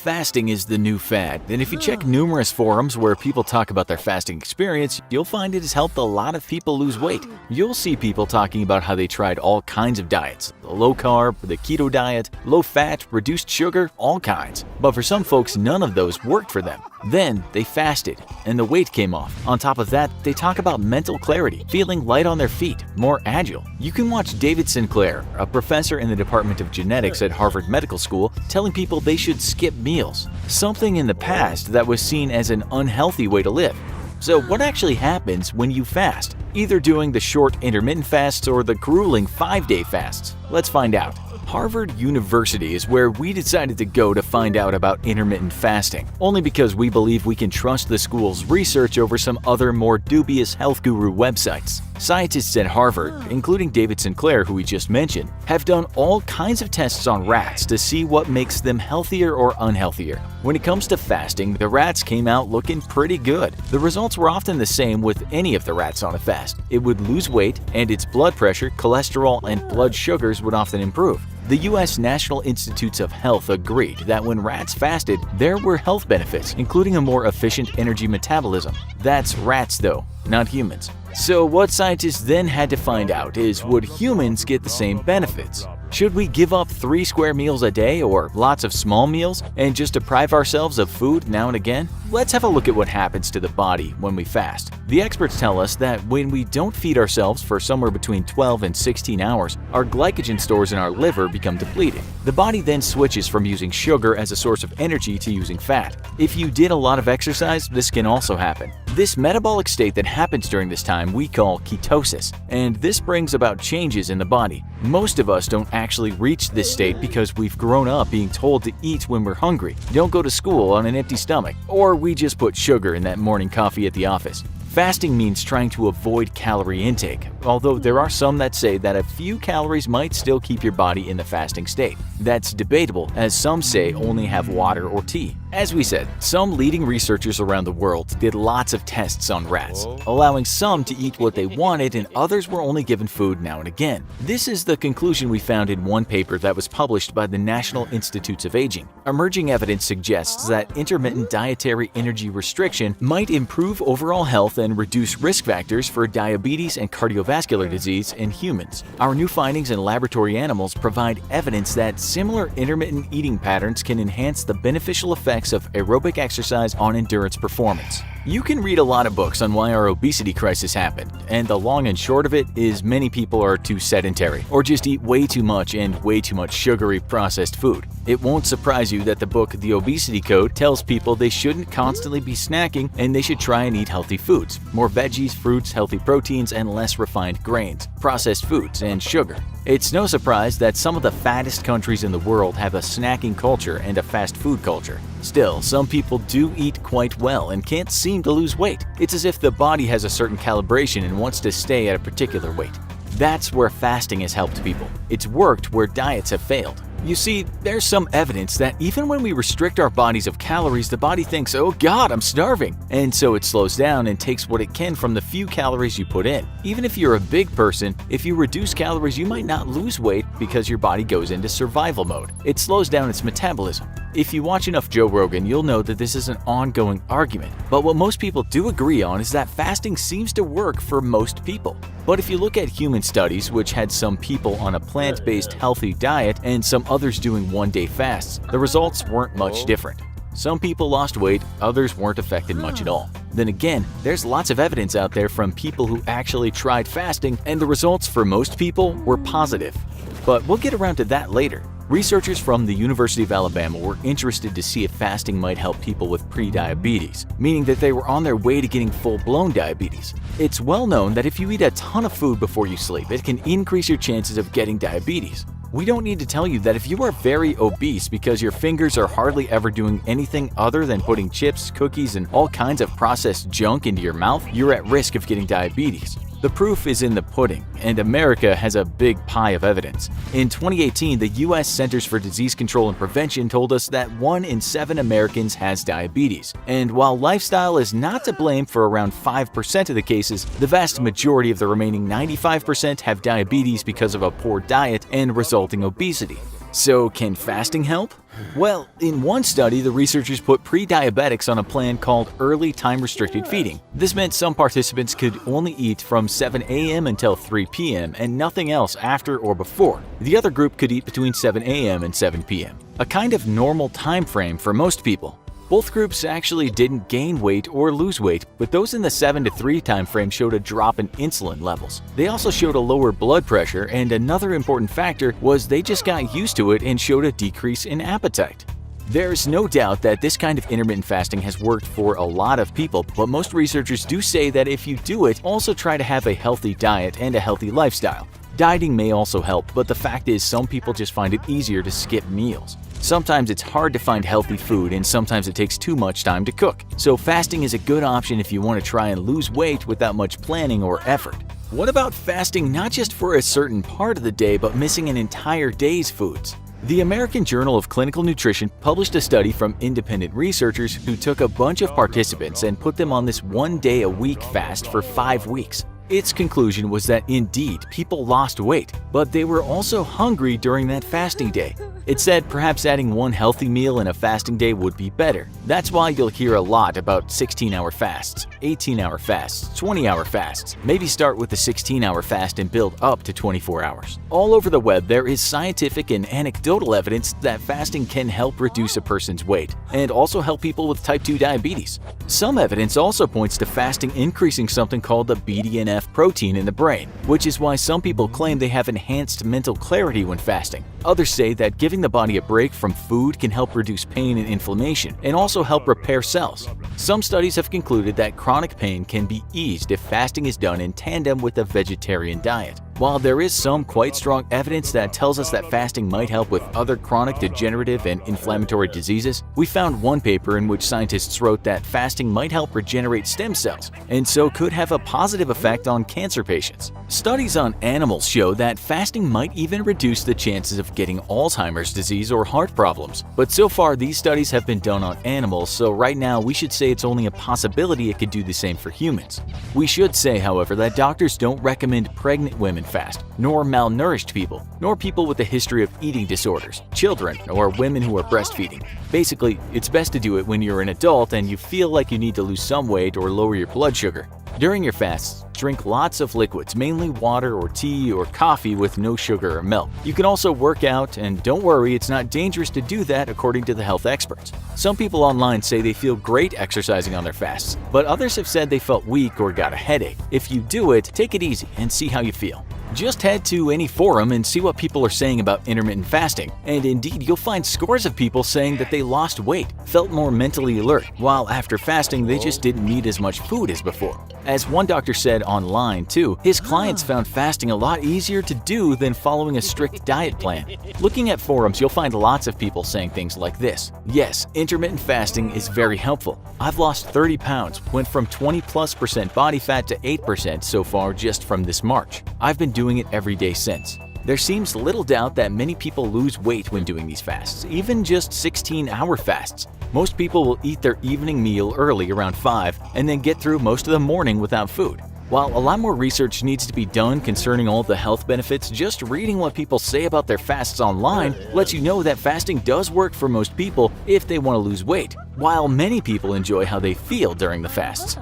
Fasting is the new fad, and if you check numerous forums where people talk about their fasting experience, you'll find it has helped a lot of people lose weight. You'll see people talking about how they tried all kinds of diets, the low carb, the keto diet, low fat, reduced sugar, all kinds. But for some folks, none of those worked for them. Then they fasted, and the weight came off. On top of that, they talk about mental clarity, feeling light on their feet, more agile. You can watch David Sinclair, a professor in the Department of Genetics at Harvard Medical School, telling people they should skip meals, something in the past that was seen as an unhealthy way to live. So what actually happens when you fast? Either doing the short intermittent fasts or the grueling 5-day fasts? Let's find out. Harvard University is where we decided to go to find out about intermittent fasting, only because we believe we can trust the school's research over some other more dubious health guru websites. Scientists at Harvard, including David Sinclair, who we just mentioned, have done all kinds of tests on rats to see what makes them healthier or unhealthier. When it comes to fasting, the rats came out looking pretty good. The results were often the same with any of the rats on a fast. It would lose weight, and its blood pressure, cholesterol, and blood sugars would often improve. The U.S. National Institutes of Health agreed that when rats fasted, there were health benefits, including a more efficient energy metabolism. That's rats though, not humans. So what scientists then had to find out is, would humans get the same benefits? Should we give up 3 square meals a day or lots of small meals and just deprive ourselves of food now and again? Let's have a look at what happens to the body when we fast. The experts tell us that when we don't feed ourselves for somewhere between 12 and 16 hours, our glycogen stores in our liver become depleted. The body then switches from using sugar as a source of energy to using fat. If you did a lot of exercise, this can also happen. This metabolic state that happens during this time we call ketosis, and this brings about changes in the body. Most of us don't actually reach this state because we've grown up being told to eat when we're hungry, don't go to school on an empty stomach, or we just put sugar in that morning coffee at the office. Fasting means trying to avoid calorie intake, although there are some that say that a few calories might still keep your body in the fasting state. That's debatable, as some say only have water or tea. As we said, some leading researchers around the world did lots of tests on rats, allowing some to eat what they wanted and others were only given food now and again. This is the conclusion we found in one paper that was published by the National Institutes of Aging. Emerging evidence suggests that intermittent dietary energy restriction might improve overall health and reduce risk factors for diabetes and cardiovascular disease in humans. Our new findings in laboratory animals provide evidence that similar intermittent eating patterns can enhance the beneficial effects of aerobic exercise on endurance performance. You can read a lot of books on why our obesity crisis happened, and the long and short of it is many people are too sedentary or just eat way too much and way too much sugary processed food. It won't surprise you that the book The Obesity Code tells people they shouldn't constantly be snacking and they should try and eat healthy foods, more veggies, fruits, healthy proteins, and less refined grains, processed foods, and sugar. It's no surprise that some of the fattest countries in the world have a snacking culture and a fast food culture. Still, some people do eat quite well and can't seem to lose weight. It's as if the body has a certain calibration and wants to stay at a particular weight. That's where fasting has helped people. It's worked where diets have failed. You see, there's some evidence that even when we restrict our bodies of calories, the body thinks, oh god, I'm starving. And so it slows down and takes what it can from the few calories you put in. Even if you're a big person, if you reduce calories, you might not lose weight because your body goes into survival mode. It slows down its metabolism. If you watch enough Joe Rogan, you'll know that this is an ongoing argument. But what most people do agree on is that fasting seems to work for most people. But if you look at human studies, which had some people on a plant-based healthy diet and some others doing one-day fasts, the results weren't much different. Some people lost weight, others weren't affected much at all. Then again, there's lots of evidence out there from people who actually tried fasting, and the results for most people were positive. But we'll get around to that later. Researchers from the University of Alabama were interested to see if fasting might help people with pre-diabetes, meaning that they were on their way to getting full-blown diabetes. It's well known that if you eat a ton of food before you sleep, it can increase your chances of getting diabetes. We don't need to tell you that if you are very obese because your fingers are hardly ever doing anything other than putting chips, cookies, and all kinds of processed junk into your mouth, you're at risk of getting diabetes. The proof is in the pudding, and America has a big pie of evidence. In 2018, the U.S. Centers for Disease Control and Prevention told us that 1 in 7 Americans has diabetes. And while lifestyle is not to blame for around 5% of the cases, the vast majority of the remaining 95% have diabetes because of a poor diet and resulting obesity. So can fasting help? Well, in one study, the researchers put pre-diabetics on a plan called early time-restricted feeding. This meant some participants could only eat from 7 a.m. until 3 p.m. and nothing else after or before. The other group could eat between 7 a.m. and 7 p.m., a kind of normal time frame for most people. Both groups actually didn't gain weight or lose weight, but those in the 7 to 3 time frame showed a drop in insulin levels. They also showed a lower blood pressure, and another important factor was they just got used to it and showed a decrease in appetite. There's no doubt that this kind of intermittent fasting has worked for a lot of people, but most researchers do say that if you do it, also try to have a healthy diet and a healthy lifestyle. Dieting may also help, but the fact is some people just find it easier to skip meals. Sometimes it's hard to find healthy food, and sometimes it takes too much time to cook. So fasting is a good option if you want to try and lose weight without much planning or effort. What about fasting not just for a certain part of the day but missing an entire day's foods? The American Journal of Clinical Nutrition published a study from independent researchers who took a bunch of participants and put them on this 1 day a week fast for 5 weeks. Its conclusion was that indeed people lost weight, but they were also hungry during that fasting day. It said perhaps adding one healthy meal in a fasting day would be better. That's why you'll hear a lot about 16-hour fasts, 18-hour fasts, 20-hour fasts. Maybe start with the 16-hour fast and build up to 24 hours. All over the web, there is scientific and anecdotal evidence that fasting can help reduce a person's weight and also help people with type 2 diabetes. Some evidence also points to fasting increasing something called the BDNF protein in the brain, which is why some people claim they have enhanced mental clarity when fasting. Others say that giving the body a break from food can help reduce pain and inflammation and also help repair cells. Some studies have concluded that chronic pain can be eased if fasting is done in tandem with a vegetarian diet. While there is some quite strong evidence that tells us that fasting might help with other chronic degenerative and inflammatory diseases, we found one paper in which scientists wrote that fasting might help regenerate stem cells and so could have a positive effect on cancer patients. Studies on animals show that fasting might even reduce the chances of getting Alzheimer's disease or heart problems. But so far these studies have been done on animals, so right now we should say it's only a possibility it could do the same for humans. We should say, however, that doctors don't recommend pregnant women fast, nor malnourished people, nor people with a history of eating disorders, children, or women who are breastfeeding. Basically, it's best to do it when you're an adult and you feel like you need to lose some weight or lower your blood sugar. During your fasts, drink lots of liquids, mainly water or tea or coffee with no sugar or milk. You can also work out, and don't worry, it's not dangerous to do that according to the health experts. Some people online say they feel great exercising on their fasts, but others have said they felt weak or got a headache. If you do it, take it easy and see how you feel. Just head to any forum and see what people are saying about intermittent fasting, and indeed you'll find scores of people saying that they lost weight, felt more mentally alert, while after fasting they just didn't need as much food as before. As one doctor said online too, his clients found fasting a lot easier to do than following a strict diet plan. Looking at forums, you'll find lots of people saying things like this. Yes, intermittent fasting is very helpful. I've lost 30 pounds, went from 20+% body fat to 8% so far just from this March. I've been doing it every day since. There seems little doubt that many people lose weight when doing these fasts, even just 16-hour fasts. Most people will eat their evening meal early around 5 and then get through most of the morning without food. While a lot more research needs to be done concerning all the health benefits, just reading what people say about their fasts online lets you know that fasting does work for most people if they want to lose weight, while many people enjoy how they feel during the fasts.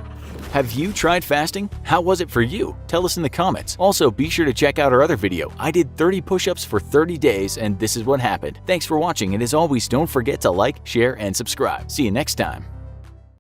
Have you tried fasting? How was it for you? Tell us in the comments. Also, be sure to check out our other video. I did 30 push-ups for 30 days and this is what happened. Thanks for watching, and as always, don't forget to like, share, and subscribe. See you next time.